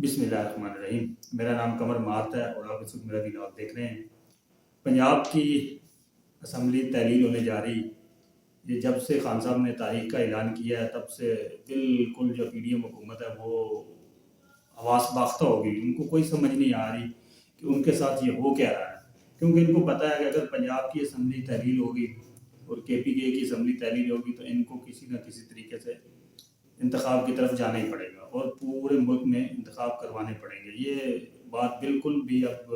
बिस्मिल्लाहिर्रहमानिर्रहीम। मेरा नाम कमर मात है और आप इस वक्त मेरा व्लॉग देख रहे हैं। पंजाब की असम्बली तहलील होने जा रही। ये जब से खान साहब ने तारीख का ऐलान किया है तब से बिल्कुल जो पीडीएम हुकूमत है वो हवास बाख्ता हो गई। उनको कोई समझ नहीं आ रही कि उनके साथ ये हो क्या रहा है, क्योंकि इनको पता है कि अगर पंजाब की असम्बली तहलील होगी और KPK की असम्बली तहलील होगी तो इनको किसी न किसी तरीके से इंतखाब की तरफ जाना ही पड़ेगा और पूरे मुल्क में इंतखाब करवाने पड़ेंगे। ये बात बिल्कुल भी अब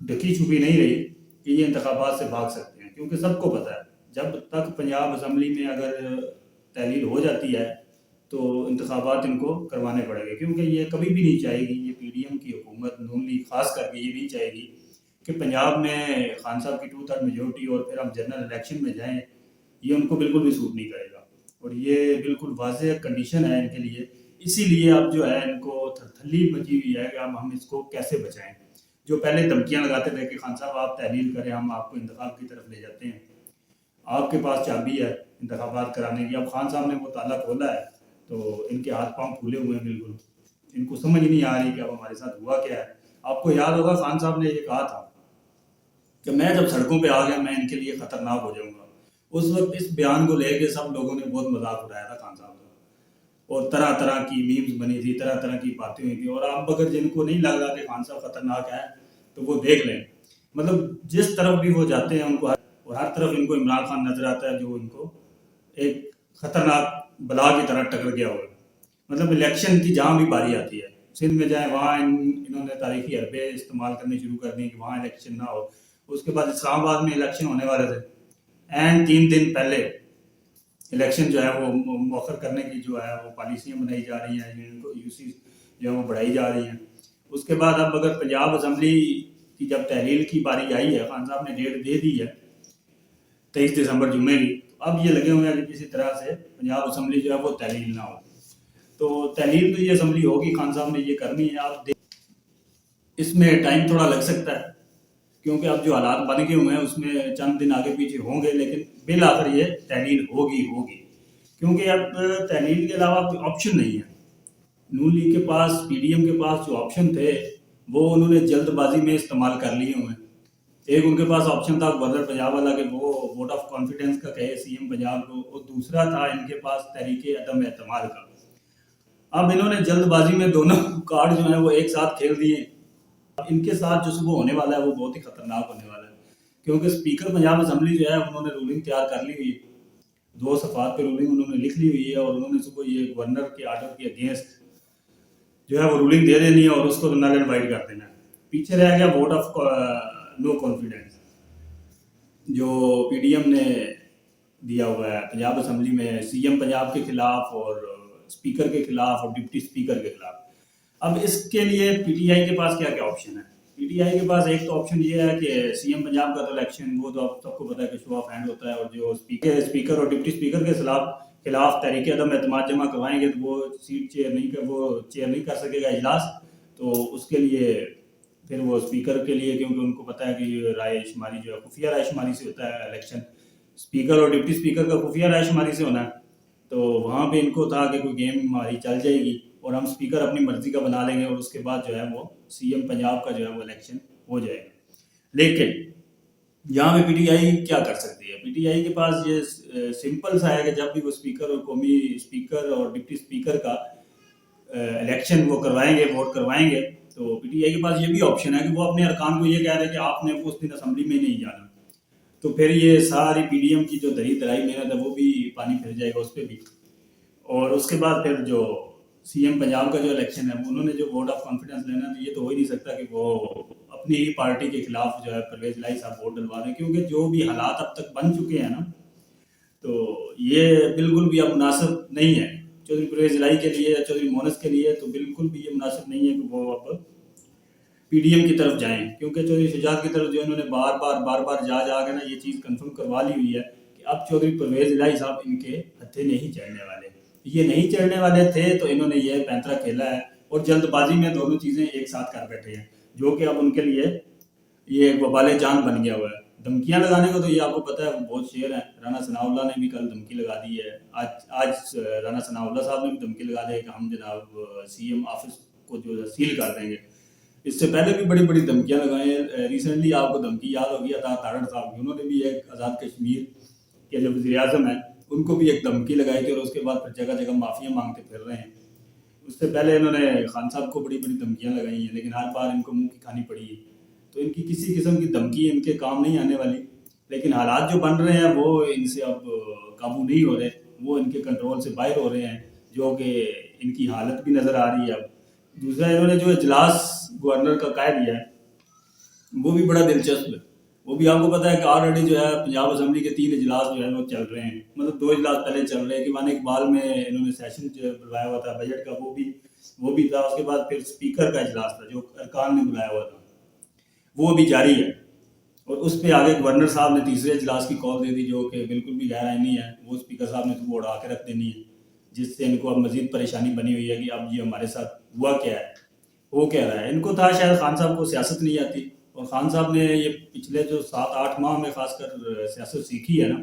ढकी छुपी नहीं रही कि ये इंतखाबात से भाग सकते हैं, क्योंकि सबको पता है जब तक पंजाब असम्बली में अगर तहलील हो जाती है तो इंतखाबात इनको करवाने पड़ेंगे, क्योंकि ये कभी भी नहीं चाहेगी, ये PDM की हुकूमत नून लीग खास करके ये नहीं चाहेगी कि पंजाब में खान साहब की 2/3 मेजोरिटी और फिर हम जनरल इलेक्शन में जाएँ। ये उनको बिल्कुल भी सूट नहीं करेगा और ये बिल्कुल वाज़ेह कंडीशन है इनके लिए। इसीलिए अब जो है इनको थरथल्ली मची हुई है कि अब हम इसको कैसे बचाएं। जो पहले धमकियां लगाते थे कि खान साहब आप तहलील करें, हम आपको इंतखाब की तरफ ले जाते हैं, आपके पास चाबी है इंतखाबात कराने की। अब खान साहब ने वो ताला खोला है तो इनके हाथ पांव फूले हुए हैं बिल्कुल। इनको समझ नहीं आ रही कि अब हमारे साथ हुआ क्या है। आपको याद होगा खान साहब ने ये कहा था कि मैं जब सड़कों पे आ गया मैं इनके लिए खतरनाक हो जाऊंगा। उस वक्त इस बयान को लेके सब लोगों ने बहुत मजाक उड़ाया था खान साहब का और तरह तरह की मीम्स बनी थी, तरह तरह की बातें हुई थी। और अब अगर जिनको नहीं लग रहा कि खान साहब खतरनाक है तो वो देख लें, मतलब जिस तरफ भी वो जाते हैं उनको और हर तरफ इनको इमरान खान नजर आता है जो इनको एक खतरनाक बला की तरह टकर गया हुआ। मतलब इलेक्शन की जहाँ भी बारी आती है, सिंध में जाए वहाँ इन्होंने तारीखी हरबे इस्तेमाल करने शुरू कर दिए कि वहाँ इलेक्शन ना हो। उसके बाद इस्लामाबाद में इलेक्शन होने वाले थे, एंड 3 दिन पहले इलेक्शन जो है वो मौखर करने की जो है वो पॉलिसियाँ बनाई जा रही हैं, इनको यूसी जो है वो बढ़ाई जा रही हैं। उसके बाद अब अगर पंजाब असम्बली की जब तहलील की बारी आई है, खान साहब ने डेट दे दी है 23 दिसंबर जुम्मे की, तो अब ये लगे हुए हैं कि किसी तरह से पंजाब असम्बली जो है वो तहलील ना हो। तो तहलील तो ये असम्बली होगी, खान साहब ने ये करनी है। आप इसमें टाइम थोड़ा लग सकता है क्योंकि अब जो हालात बन गए हुए हैं उसमें चंद दिन आगे पीछे होंगे, लेकिन बिल आखिर ये तहलील होगी होगी, क्योंकि अब तहलील के अलावा कोई ऑप्शन नहीं है। नून लीग के पास, PDM के पास जो ऑप्शन थे वो उन्होंने जल्दबाजी में इस्तेमाल कर लिए हुए हैं। एक उनके पास ऑप्शन था गवर्नर पंजाब वाला कि वो वोट ऑफ कॉन्फिडेंस का कहे CM पंजाब को, और दूसरा था इनके पास तहरीके अदम एतमाद का। अब इन्होंने जल्दबाजी में दोनों कार्ड जो है वो एक साथ खेल दिए। इनके साथ जो सुबह होने वाला है वो बहुत ही खतरनाक होने वाला है, क्योंकि स्पीकर पंजाब असम्बली जो है उन्होंने रूलिंग तैयार कर ली हुई है। 2 सफ़ात पे रूलिंग उन्होंने लिख ली हुई है और उन्होंने सुबह ये गवर्नर के आर्डर के अगेंस्ट जो है वो रूलिंग दे देनी है और उसको नल एंड वाइड कर देना है। पीछे रह गया वोट ऑफ नो कॉन्फिडेंस जो PDM ने दिया हुआ है पंजाब असम्बली में CM पंजाब के खिलाफ और स्पीकर के खिलाफ और डिप्टी स्पीकर के खिलाफ। अब इसके लिए PTI के पास क्या क्या ऑप्शन है। PTI के पास एक तो ऑप्शन ये है कि CM पंजाब का तो इलेक्शन वो तो आप सबको पता है कि शो ऑफ हैंड होता है, और जो स्पीकर और डिप्टी स्पीकर के खिलाफ तहरीक अदम एतमाद जमा करवाएंगे तो वो चेयर नहीं कर सकेगा इजलास। तो उसके लिए फिर वो स्पीकर के लिए, क्योंकि उनको पता है कि राय शुमारी जो है खुफिया राय शुमारी से होता है इलेक्शन, स्पीकर और डिप्टी स्पीकर का खुफिया राय शुमारी से होना है। तो वहाँ पे इनको था कि कोई गेम हमारी चल जाएगी और हम स्पीकर अपनी मर्जी का बना लेंगे और उसके बाद जो है वो CM पंजाब का जो है वो इलेक्शन हो जाएगा। लेकिन यहाँ पे PTI क्या कर सकती है। PTI के पास ये सिंपल सा है कि जब भी वो स्पीकर और कौमी स्पीकर और डिप्टी स्पीकर का इलेक्शन वो करवाएंगे, वोट करवाएंगे, तो PTI के पास ये भी ऑप्शन है कि वो अपने अरकान को ये कह रहे हैं कि आपने उस दिन असम्बली में नहीं जाना। तो फिर ये सारी PDM की जो दरी दराई मेहनत है वो भी पानी फिर जाएगा उस पर भी। और उसके बाद फिर जो CM पंजाब का जो इलेक्शन है उन्होंने जो वोट ऑफ कॉन्फिडेंस लेना है, तो ये तो हो ही नहीं सकता कि वो अपनी ही पार्टी के खिलाफ जो है परवेज लाई साहब वोट डलवा दें, क्योंकि जो भी हालात अब तक बन चुके हैं ना, तो ये बिल्कुल भी अब मुनासिब नहीं है चौधरी परवेज लाई के लिए या चौधरी मोनस के लिए। तो बिल्कुल भी ये मुनासिब नहीं है कि वो अब PDM की तरफ जाएं, क्योंकि चौधरी शुजात की तरफ जो इन्होंने बार बार जा के ना ये चीज़ कंफर्म करवा ली हुई है कि अब चौधरी परवेज इलाही साहब इनके हत्थे नहीं चढ़ने वाले। ये नहीं चढ़ने वाले थे तो इन्होंने ये पैंतरा खेला है और जल्दबाजी में दोनों चीज़ें एक साथ कर बैठे हैं, जो कि अब उनके लिए ये एक वबाले जान बन गया हुआ है। धमकियां लगाने को तो ये आपको पता है बहुत शेर है। राना सनाउल्लाह ने भी कल धमकी लगा दी है। आज राना सनाउल्लाह साहब ने भी धमकी लगा दी है कि हम जनाब CM ऑफिस کو جو ہے سیل کر دیں گے. اس سے پہلے بھی بڑی بڑی دھمکیاں لگائیں ہیں. ریسنٹلی آپ کو دھمکی یاد ہوگی عطا تارڑ صاحب کی, انہوں نے بھی ایک آزاد کشمیر کے جو وزیر اعظم ہیں ان کو بھی ایک دھمکی لگائی تھی, اور اس کے بعد پھر جگہ جگہ معافیاں مانگتے پھر رہے ہیں. اس سے پہلے انہوں نے خان صاحب کو بڑی بڑی دھمکیاں لگائی ہیں, لیکن ہر بار ان کو منہ کی کھانی پڑی ہے. تو ان کی کسی قسم کی دھمکی ان کے کام نہیں آنے والی. لیکن حالات جو بن رہے ہیں وہ ان سے اب قابو نہیں ہو رہے, وہ ان کے کنٹرول سے باہر ہو رہے ہیں, جو کہ ان کی حالت بھی نظر آ رہی ہے. اب دوسرا انہوں نے جو اجلاس گورنر کا قائد دیا ہے وہ بھی بڑا دلچسپ ہے. وہ بھی آپ کو پتا ہے کہ آلریڈی جو ہے پنجاب اسمبلی کے 3 اجلاس جو ہے وہ چل رہے ہیں, مطلب 2 اجلاس پہلے چل رہے ہیں. دیوان اقبال میں انہوں نے سیشن جو بلوایا ہوا تھا بجٹ کا, وہ بھی تھا. اس کے بعد پھر اسپیکر کا اجلاس تھا جو ارکان نے بلایا ہوا تھا, وہ بھی جاری ہے. اور اس پہ آگے گورنر صاحب نے تیسرے اجلاس کی کال دے دی, جو کہ بالکل بھی غیر آئینی ہے. وہ اسپیکر صاحب نے تو وہ اڑا کے رکھ دینی ہے, جس سے ان کو اب مزید پریشانی بنی ہوئی ہے کہ اب یہ ہمارے ساتھ ہوا کیا ہے. وہ کہہ رہا ہے ان کو تھا شاید خان صاحب کو سیاست نہیں آتی, اور خان صاحب نے یہ پچھلے جو 7-8 ماہ میں خاص کر سیاست سیکھی ہے نا,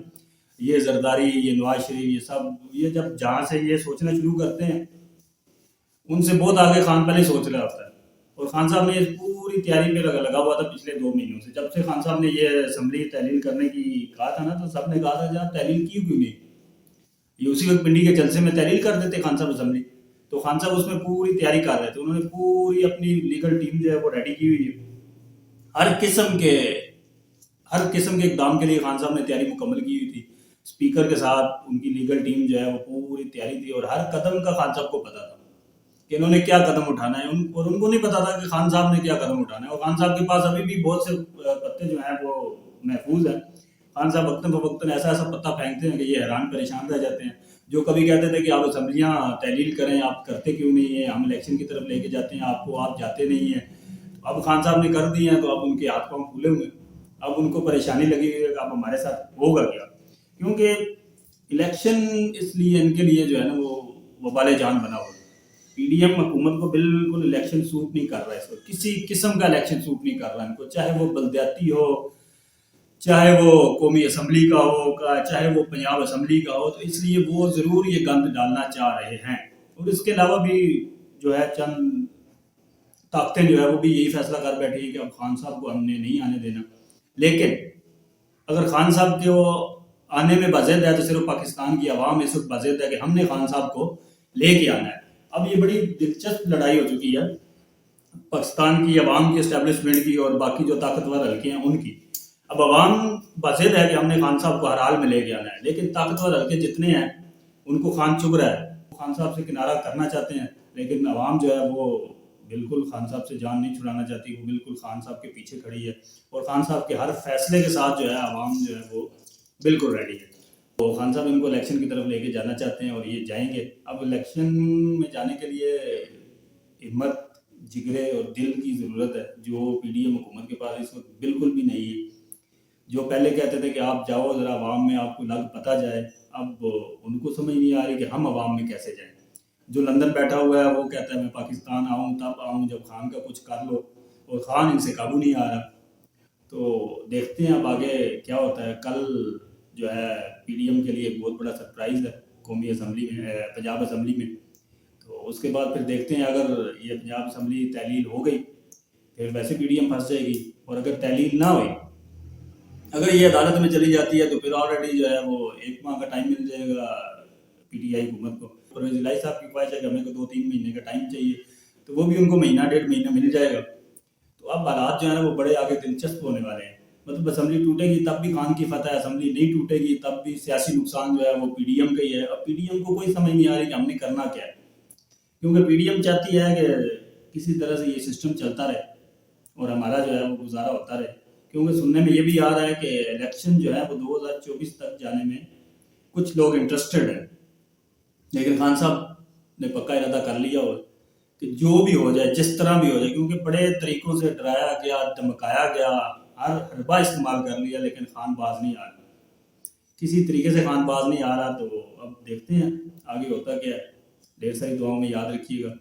یہ زرداری, یہ نواز شریف, یہ سب, یہ جب جہاں سے یہ سوچنا شروع کرتے ہیں ان سے بہت آگے خان پہلے سوچ رہا ہوتا ہے. اور خان صاحب نے یہ پوری تیاری پہ لگا ہوا تھا پچھلے 2 مہینوں سے. جب سے خان صاحب نے یہ اسمبلی تحلیل کرنے کی کہا تھا نا, تو سب نے کہا تھا جہاں تحلیل کیوں نہیں, یہ اسی وقت پنڈی کے جلسے میں تحلیل کر دیتے خان صاحب اسمبلی. تو خان صاحب اس میں پوری تیاری کر رہے تھے, انہوں نے پوری اپنی لیگل ٹیم جو ہے وہ ریڈی کی ہوئی ہے. ہر قسم کے اقدام کے لیے خان صاحب نے تیاری مکمل کی ہوئی تھی. اسپیکر کے ساتھ ان کی لیگل ٹیم جو ہے وہ پوری تیاری تھی, اور ہر قدم کا خان صاحب کو پتا تھا کہ انہوں نے کیا قدم اٹھانا ہے, اور ان کو نہیں پتا تھا کہ خان صاحب نے کیا قدم اٹھانا ہے. اور خان صاحب کے پاس ابھی بھی بہت سے پتے جو ہیں وہ محفوظ ہیں. خان صاحب وقتاً فوقتاً ایسا پتا پھینکتے ہیں کہ یہ حیران پریشان رہ جاتے ہیں. جو کبھی کہتے تھے کہ آپ اسمبلیاں تحلیل کریں, آپ کرتے کیوں نہیں ہیں, ہم الیکشن کی طرف لے کے جاتے ہیں آپ کو, آپ جاتے نہیں ہیں. اب خان صاحب نے کر دی ہیں تو اب ان کے ہاتھ پاؤں کھلے ہوئے. اب ان کو پریشانی لگی ہوئی ہے کہ اب ہمارے ساتھ ہوگا کیا, کیونکہ الیکشن اس لیے ان کے لیے جو ہے نا وہ وبال جان بنا ہوا ہے. پی ڈی ایم حکومت کو بالکل الیکشن سوٹ نہیں کر رہا ہے, اس وقت کسی قسم کا الیکشن سوٹ نہیں کر رہا ان کو, چاہے وہ بلدیاتی ہو, چاہے وہ قومی اسمبلی کا ہو, چاہے وہ پنجاب اسمبلی کا ہو. تو اس لیے وہ ضرور یہ گند ڈالنا چاہ رہے ہیں. اور اس کے علاوہ بھی جو ہے چند طاقتیں جو ہے وہ بھی یہی فیصلہ کر بیٹھی ہیں کہ اب خان صاحب کو ہم نے نہیں آنے دینا. لیکن اگر خان صاحب کے وہ آنے میں بضد ہے تو صرف پاکستان کی عوام اس وقت بضد ہے کہ ہم نے خان صاحب کو لے کے آنا ہے. اب یہ بڑی دلچسپ لڑائی ہو چکی ہے پاکستان کی عوام کی, اسٹیبلشمنٹ کی, اور باقی جو طاقتور حلقے ہیں ان کی. اب عوام بضد ہے کہ ہم نے خان صاحب کو ہر حال میں لے کے آنا ہے, لیکن طاقتور حلقے جتنے ہیں ان کو خان چبھ رہا ہے, وہ خان صاحب سے کنارہ کرنا چاہتے ہیں. لیکن عوام جو ہے وہ بالکل خان صاحب سے جان نہیں چھڑانا چاہتی, وہ بالکل خان صاحب کے پیچھے کھڑی ہے, اور خان صاحب کے ہر فیصلے کے ساتھ جو ہے عوام جو ہے وہ بالکل ریڈی ہے. تو خان صاحب ان کو الیکشن کی طرف لے کے جانا چاہتے ہیں, اور یہ جائیں گے. اب الیکشن میں جانے کے لیے ہمت, جگرے اور دل کی ضرورت ہے, جو پی ڈی ایم حکومت کے پاس اس وقت بالکل بھی نہیں ہے. جو پہلے کہتے تھے کہ آپ جاؤ ذرا عوام میں, آپ کو لگ پتہ جائے, اب ان کو سمجھ نہیں آ رہی کہ ہم عوام میں کیسے جائیں. جو لندن بیٹھا ہوا ہے وہ کہتا ہے میں پاکستان آؤں تب آؤں جب خان کا کچھ کر لو, اور خان ان سے قابو نہیں آ رہا. تو دیکھتے ہیں اب آگے کیا ہوتا ہے. کل جو ہے پی ڈی ایم کے لیے ایک بہت بڑا سرپرائز ہے قومی اسمبلی میں, پنجاب اسمبلی میں. تو اس کے بعد پھر دیکھتے ہیں اگر یہ پنجاب اسمبلی تحلیل ہو گئی پھر ویسے پی ڈی ایم پھنس جائے گی, اور اگر تحلیل نہ ہوئی, اگر یہ عدالت میں چلی جاتی ہے تو پھر آلریڈی جو ہے وہ 1 ماہ کا ٹائم مل جائے گا پی ٹی آئی حکومت کو. پرویز الہی صاحب کی خواہش ہے کہ ہمیں کو 2-3 مہینے کا ٹائم چاہیے, تو وہ بھی ان کو 1-1.5 مہینہ مل جائے گا. تو اب حالات جو ہیں نا وہ بڑے آگے دلچسپ ہونے والے ہیں. مطلب اسمبلی ٹوٹے گی تب بھی خان کی فتح ہے, اسمبلی نہیں ٹوٹے گی تب بھی سیاسی نقصان جو ہے وہ پی ڈی ایم کا ہی ہے. اب پی ڈی ایم کو کوئی سمجھ نہیں آ رہی کہ ہم نے کرنا کیا ہے, کیونکہ پی ڈی ایم چاہتی ہے کہ کسی طرح سے یہ سسٹم چلتا رہے اور ہمارا جو ہے وہ گزارا ہوتا رہے. کیونکہ سننے میں یہ بھی آ رہا ہے کہ الیکشن جو ہے وہ 2024 تک جانے میں کچھ لوگ انٹرسٹڈ ہیں, لیکن خان صاحب نے پکا ارادہ کر لیا ہو کہ جو بھی ہو جائے, جس طرح بھی ہو جائے, کیونکہ بڑے طریقوں سے ڈرایا گیا, دھمکایا گیا, ہر حربہ استعمال کر لیا, لیکن خان باز نہیں آ رہا, کسی طریقے سے خان باز نہیں آ رہا. تو اب دیکھتے ہیں آگے ہوتا کیا ہے. ڈھیر ساری دعاؤں میں یاد رکھیے گا.